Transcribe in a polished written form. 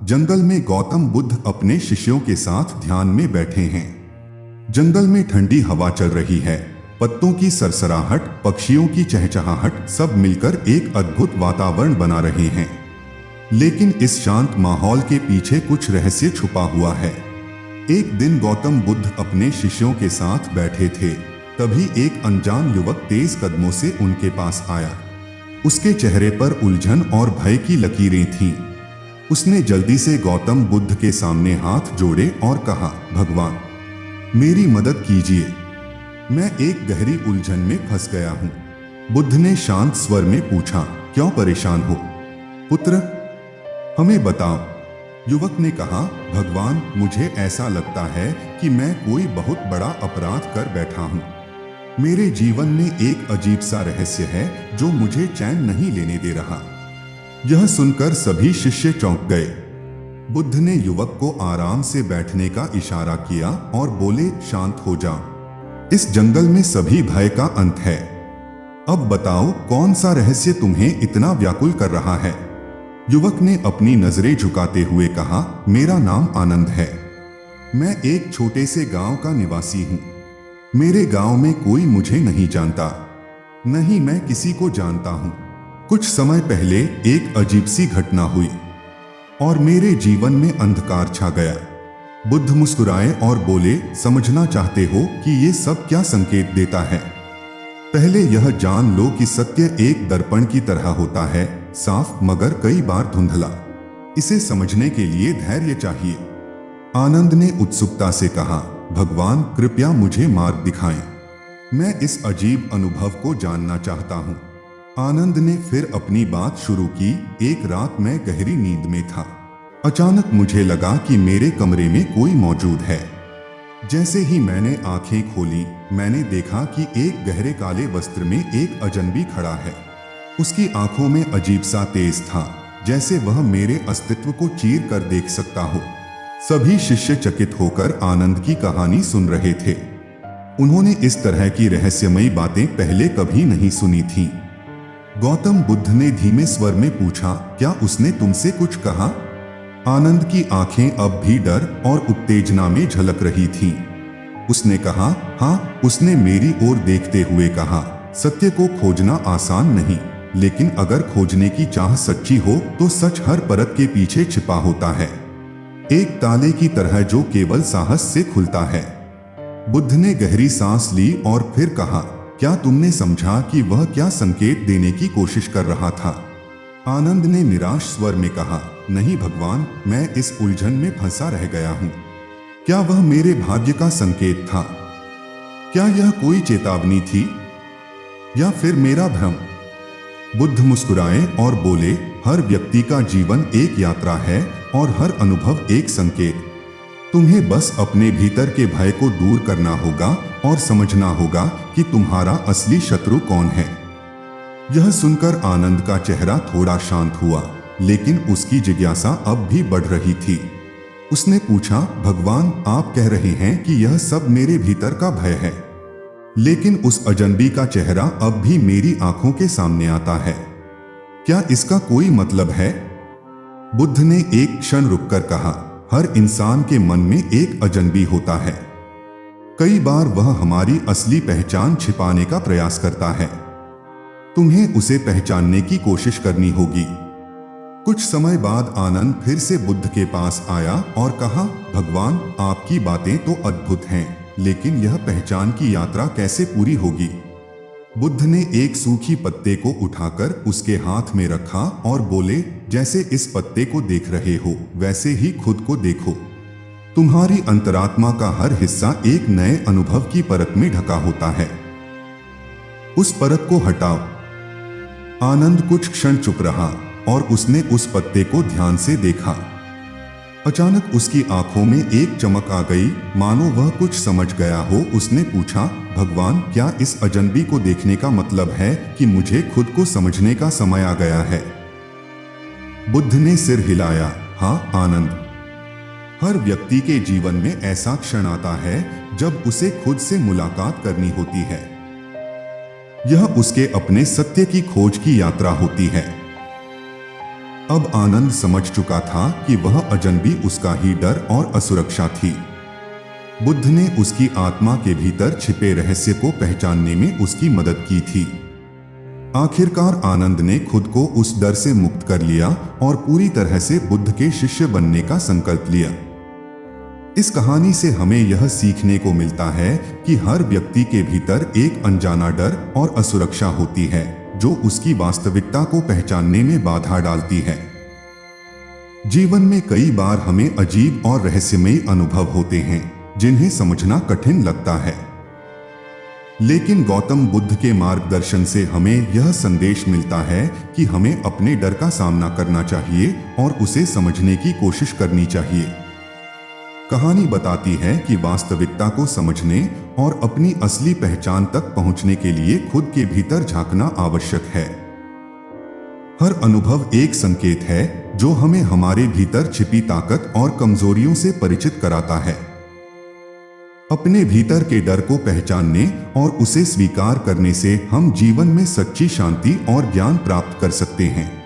जंगल में गौतम बुद्ध अपने शिष्यों के साथ ध्यान में बैठे हैं। जंगल में ठंडी हवा चल रही है, पत्तों की सरसराहट, पक्षियों की चहचहाहट सब मिलकर एक अद्भुत वातावरण बना रहे हैं। लेकिन इस शांत माहौल के पीछे कुछ रहस्य छुपा हुआ है। एक दिन गौतम बुद्ध अपने शिष्यों के साथ बैठे थे, तभी एक अनजान युवक तेज कदमों से उनके पास आया। उसके चेहरे पर उलझन और भय की लकीरें थीं। उसने जल्दी से गौतम बुद्ध के सामने हाथ जोड़े और कहा, भगवान, मेरी मदद कीजिए, मैं एक गहरी उलझन में फंस गया हूँ। बुद्ध ने शांत स्वर में पूछा, क्यों परेशान हो पुत्र, हमें बताओ। युवक ने कहा, भगवान, मुझे ऐसा लगता है कि मैं कोई बहुत बड़ा अपराध कर बैठा हूँ। मेरे जीवन में एक अजीब सा रहस्य है जो मुझे चैन नहीं लेने दे रहा। यह सुनकर सभी शिष्य चौंक गए। बुद्ध ने युवक को आराम से बैठने का इशारा किया और बोले, शांत हो जाओ, इस जंगल में सभी भय का अंत है। अब बताओ, कौन सा रहस्य तुम्हें इतना व्याकुल कर रहा है। युवक ने अपनी नजरें झुकाते हुए कहा, मेरा नाम आनंद है। मैं एक छोटे से गांव का निवासी हूं। मेरे गांव में कोई मुझे नहीं जानता, नहीं मैं किसी को जानता हूं। कुछ समय पहले एक अजीब सी घटना हुई और मेरे जीवन में अंधकार छा गया। बुद्ध मुस्कुराए और बोले, समझना चाहते हो कि ये सब क्या संकेत देता है? पहले यह जान लो कि सत्य एक दर्पण की तरह होता है, साफ मगर कई बार धुंधला। इसे समझने के लिए धैर्य चाहिए। आनंद ने उत्सुकता से कहा, भगवान, कृपया मुझे मार्ग दिखाएं। मैं इस अजीब अनुभव को जानना चाहता हूँ। आनंद ने फिर अपनी बात शुरू की। एक रात मैं गहरी नींद में था। अचानक मुझे लगा कि मेरे कमरे में कोई मौजूद है। जैसे ही मैंने आंखें खोली, मैंने देखा कि एक गहरे काले वस्त्र में एक अजनबी खड़ा है। उसकी आंखों में अजीब सा तेज था, जैसे वह मेरे अस्तित्व को चीर कर देख सकता हो। सभी शिष्य चकित होकर आनंद की कहानी सुन रहे थे। उन्होंने इस तरह की रहस्यमयी बातें पहले कभी नहीं सुनी थीं। गौतम बुद्ध ने धीमे स्वर में पूछा, क्या उसने तुमसे कुछ कहा? आनंद की आंखें अब भी डर और उत्तेजना में झलक रही थीं। उसने कहा, हाँ, उसने मेरी ओर देखते हुए कहा, सत्य को खोजना आसान नहीं, लेकिन अगर खोजने की चाह सच्ची हो तो सच हर परत के पीछे छिपा होता है, एक ताले की तरह जो केवल साहस से खुलता है। बुद्ध ने गहरी सांस ली और फिर कहा, क्या तुमने समझा कि वह क्या संकेत देने की कोशिश कर रहा था? आनंद ने निराश स्वर में कहा, नहीं भगवान, मैं इस उलझन में फंसा रह गया हूँ। क्या वह मेरे भाग्य का संकेत था? क्या यह कोई चेतावनी थी या फिर मेरा भ्रम? बुद्ध मुस्कुराए और बोले, हर व्यक्ति का जीवन एक यात्रा है और हर अनुभव एक संकेत। तुम्हें बस अपने भीतर के भय को दूर करना होगा और समझना होगा कि तुम्हारा असली शत्रु कौन है। यह सुनकर आनंद का चेहरा थोड़ा शांत हुआ, लेकिन उसकी जिज्ञासा अब भी बढ़ रही थी। उसने पूछा, भगवान, आप कह रहे हैं कि यह सब मेरे भीतर का भय है, लेकिन उस अजनबी का चेहरा अब भी मेरी आंखों के सामने आता है। क्या इसका कोई मतलब है? बुद्ध ने एक क्षण रुककर कहा, हर इंसान के मन में एक अजनबी होता है। कई बार वह हमारी असली पहचान छिपाने का प्रयास करता है। तुम्हें उसे पहचानने की कोशिश करनी होगी। कुछ समय बाद आनंद फिर से बुद्ध के पास आया और कहा, भगवान, आपकी बातें तो अद्भुत हैं, लेकिन यह पहचान की यात्रा कैसे पूरी होगी? बुद्ध ने एक सूखी पत्ते को उठाकर उसके हाथ में रखा और बोले, जैसे इस पत्ते को देख रहे हो वैसे ही खुद को देखो। तुम्हारी अंतरात्मा का हर हिस्सा एक नए अनुभव की परत में ढका होता है। उस परत को हटाओ। आनंद कुछ क्षण चुप रहा और उसने उस पत्ते को ध्यान से देखा। अचानक उसकी आंखों में एक चमक आ गई, मानो वह कुछ समझ गया हो। उसने पूछा, भगवान, क्या इस अजनबी को देखने का मतलब है कि मुझे खुद को समझने का समय आ गया है? बुद्ध ने सिर हिलाया, हाँ आनंद, हर व्यक्ति के जीवन में ऐसा क्षण आता है जब उसे खुद से मुलाकात करनी होती है। यह उसके अपने सत्य की खोज की यात्रा होती है। अब आनंद समझ चुका था कि वह अजनबी उसका ही डर और असुरक्षा थी। बुद्ध ने उसकी आत्मा के भीतर छिपे रहस्य को पहचानने में उसकी मदद की थी। आखिरकार आनंद ने खुद को उस डर से मुक्त कर लिया और पूरी तरह से बुद्ध के शिष्य बनने का संकल्प लिया। इस कहानी से हमें यह सीखने को मिलता है कि हर व्यक्ति के भीतर एक अनजाना डर और असुरक्षा होती है जो उसकी वास्तविकता को पहचानने में बाधा डालती है। जीवन में कई बार हमें अजीब और रहस्यमयी अनुभव होते हैं जिन्हें समझना कठिन लगता है, लेकिन गौतम बुद्ध के मार्गदर्शन से हमें यह संदेश मिलता है कि हमें अपने डर का सामना करना चाहिए और उसे समझने की कोशिश करनी चाहिए। कहानी बताती है कि वास्तविकता को समझने और अपनी असली पहचान तक पहुंचने के लिए खुद के भीतर झांकना आवश्यक है। हर अनुभव एक संकेत है जो हमें हमारे भीतर छिपी ताकत और कमजोरियों से परिचित कराता है। अपने भीतर के डर को पहचानने और उसे स्वीकार करने से हम जीवन में सच्ची शांति और ज्ञान प्राप्त कर सकते हैं।